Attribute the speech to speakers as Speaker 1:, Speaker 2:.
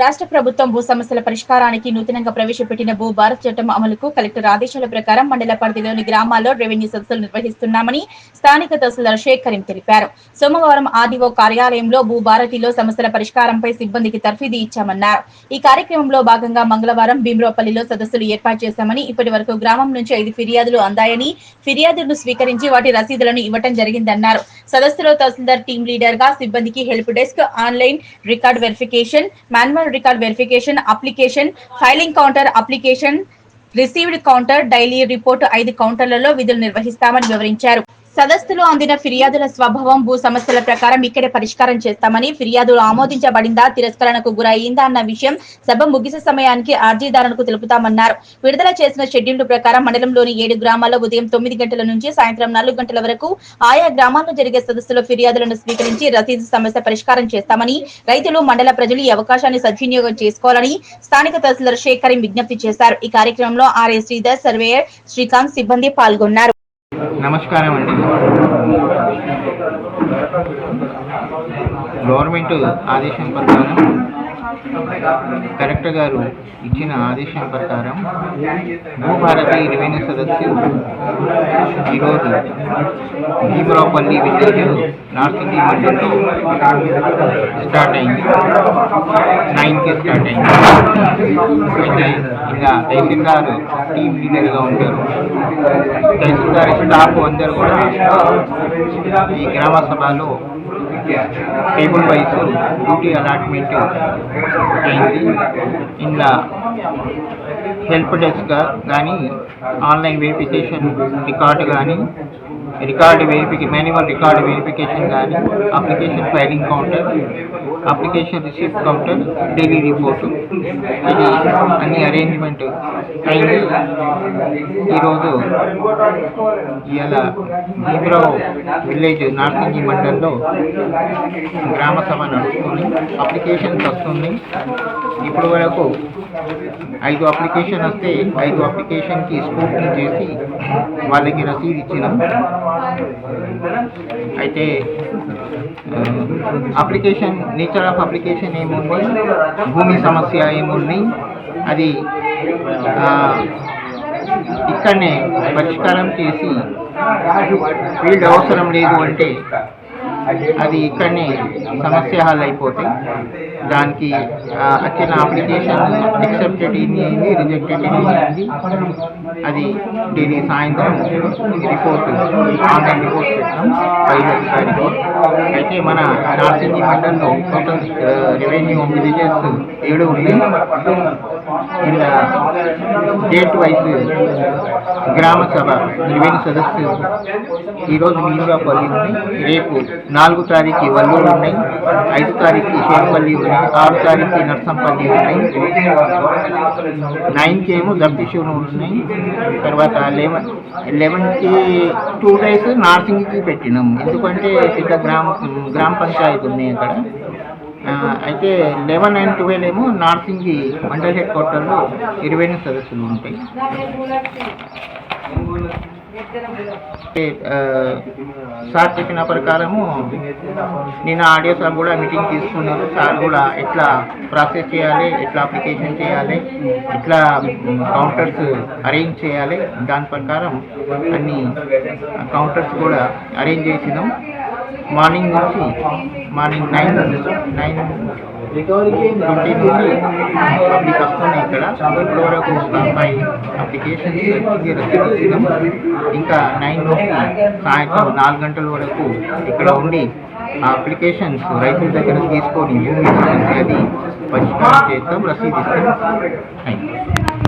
Speaker 1: రాష్ట్ర ప్రభుత్వం భూ సమస్యల పరిష్కారానికి నూతనంగా ప్రవేశపెట్టిన భూ భారత్ చట్టం అమలుకు కలెక్టర్ ఆదేశాల ప్రకారం మండల పరిధిలోని గ్రామాల్లో రెవెన్యూ సదస్సులు నిర్వహిస్తున్నామని స్థానిక తహసీల్దార్ షేక్ కరీం తెలిపారు. సోమవారం ఆర్డీఓ కార్యాలయంలో భూ భారతిలో సమస్యల పరిష్కారంపై సిబ్బందికి తర్ఫీదు ఇచ్చామన్నారు. ఈ కార్యక్రమంలో భాగంగా మంగళవారం భీమరావుపల్లిలో సదస్సులు ఏర్పాటు చేశామని, ఇప్పటి వరకు గ్రామం నుంచి 5 ఫిర్యాదులు అందాయని, ఫిర్యాదులను స్వీకరించి వాటి రసీదులను ఇవ్వడం జరిగిందన్నారు. సదస్సులో తహసీల్దార్ టీం లీడర్ గా సిబ్బందికి help desk, online record verification, manual record verification, application, filing counter, application received counter, daily report 5 కౌంటర్లలో విధులు నిర్వహిస్తామని వివరించారు. సదస్సులో అందిన ఫిర్యాదుల స్వభావం, భూ సమస్యల ప్రకారం ఇక్కడే పరిష్కారం చేస్తామని, ఫిర్యాదులు ఆమోదించబడిందా, తిరస్కరణకు గురైందా అన్న విషయం సభ ముగిసే సమయానికి అర్జీదారులకు తెలుపుతామన్నారు. విడుదల చేసిన షెడ్యూల్ ప్రకారం మండలంలోని 7 గ్రామాల్లో ఉదయం 9 గంటల నుంచి సాయంత్రం 4 గంటల వరకు ఆయా గ్రామాల్లో జరిగే సదస్సులో ఫిర్యాదులను స్వీకరించి రసీదు సమస్య పరిష్కారం చేస్తామని, రైతులు, మండల ప్రజలు ఈ అవకాశాన్ని సద్వినియోగం చేసుకోవాలని స్థానిక తహసీల్దార్ షేక్ కరీం విజ్ఞప్తి చేశారు. ఈ కార్యక్రమంలో ఆర్ఏ శ్రీధర్, సర్వేయర్ శ్రీకాంత్ సిబ్బంది పాల్గొన్నారు.
Speaker 2: నమస్కారం అండి. గవర్నమెంట్ ఆదేశం ప్రకారం కలెక్టర్ గారు ఇచ్చిన ఆదేశం ప్రకారం భూభారతి రెవెన్యూ సదస్సు ఈరోజు భీమరావుపల్లి విలేజ్ నార్త్ ఇండియా మండలంలో స్టార్ట్ అయింది. 9కి స్టార్ట్ అయింది. అయితే ఇలా తహసీల్దార్ టీం లీడర్గా ఉంటారు. తహసీల్దార్ స్టాఫ్ అందరూ కూడా ఈ గ్రామ సభలో టేబుల్ వైజ్ డ్యూటీ అలాట్మెంట్ అయింది. ఇందులో హెల్ప్ డెస్క్ కానీ, ఆన్లైన్ వెరిఫికేషన్ రికార్డు కానీ, మాన్యువల్ రికార్డు వెరిఫికేషన్ కానీ, application filing counter, application receipt counter, daily report, ఇది అన్ని అరేంజ్మెంట్ అయింది. ఈరోజు ఇవాళ భీమరావు విలేజ్ నార్త్ ఇండియా మండలంలో గ్రామ సభ నడుస్తుంది. అప్లికేషన్స్ వస్తుంది. ఇప్పుడు వరకు 5 అప్లికేషన్ వస్తే 5 అప్లికేషన్కి స్క్రూటినీ చేసి వాళ్ళకి రసీదు ఇచ్చినాం. అయితే అప్లికేషన్ నేచర్ ఆఫ్ అప్లికేషన్ ఏముంది, భూమి సమస్య ఏముంది, అది ఇక్కడనే పరిష్కారం చేసి ఫీల్డ్ అవసరం లేదు అంటే అది ఇక్కడనే సమస్య హల్ అయిపోతాయి. దానికి వచ్చిన అప్లికేషన్ యాక్సెప్టెడ్ అయింది, రిజెక్టెడ్ అయింది, అది డైలీ సాయంత్రం రిపోర్ట్, ఆన్లైన్ రిపోర్ట్ పెట్టాం 5వ తారీఖు. అయితే మన నార్త్ ఇండియా మండలంలో టోటల్ రెవెన్యూ విలేజెస్ 7 ఉన్నాయి. ఇలా స్టేట్ వైజ్ గ్రామ సభ రెవెన్యూ సదస్సు ఈరోజు భీమరావుపల్లి ఉంది. రేపు 4వ తారీఖు వల్లూరు ఉన్నాయి, 5వ తారీఖు షేర్పల్లి ఉన్నాయి, 6వ తారీఖు నర్సంపల్లి ఉన్నాయి, 9కి ఏమో దప్పిషూరు ఉన్నాయి. తర్వాత 11కి 2 days నార్సింగ్కి పెట్టినాం. ఎందుకంటే పెద్ద గ్రామ పంచాయతీ ఉన్నాయి అక్కడ. అయితే 11 and 12 ఏమో నార్సింగి మండల్ హెడ్ క్వార్టర్లో 20 సదస్సులు ఉంటాయి. సార్ చెప్పిన ప్రకారము నిన్న ఆడియో సార్ కూడా మీటింగ్ తీసుకున్నారు. సార్ కూడా ఎట్లా ప్రాసెస్ చేయాలి, ఎట్లా అప్లికేషన్ చేయాలి, ఎట్లా కౌంటర్స్ అరేంజ్ చేయాలి, దాని ప్రకారం అన్ని కౌంటర్స్ కూడా అరేంజ్ చేసినాం. మార్నింగ్ నుంచి మార్నింగ్ 9:20 నుండి పబ్లిక్ వస్తున్నాయి. ఇక్కడ ఇప్పటి వరకు 5 అప్లికేషన్స్ రసీదు. ఇంకా 9 నుంచి సాయంత్రం 4 గంటల వరకు ఇక్కడ ఉండి ఆ అప్లికేషన్స్ రైతుల దగ్గర తీసుకొని భూమి అది పరిష్కారం చేస్తాం, రసీదు ఇస్తాం. Thank you.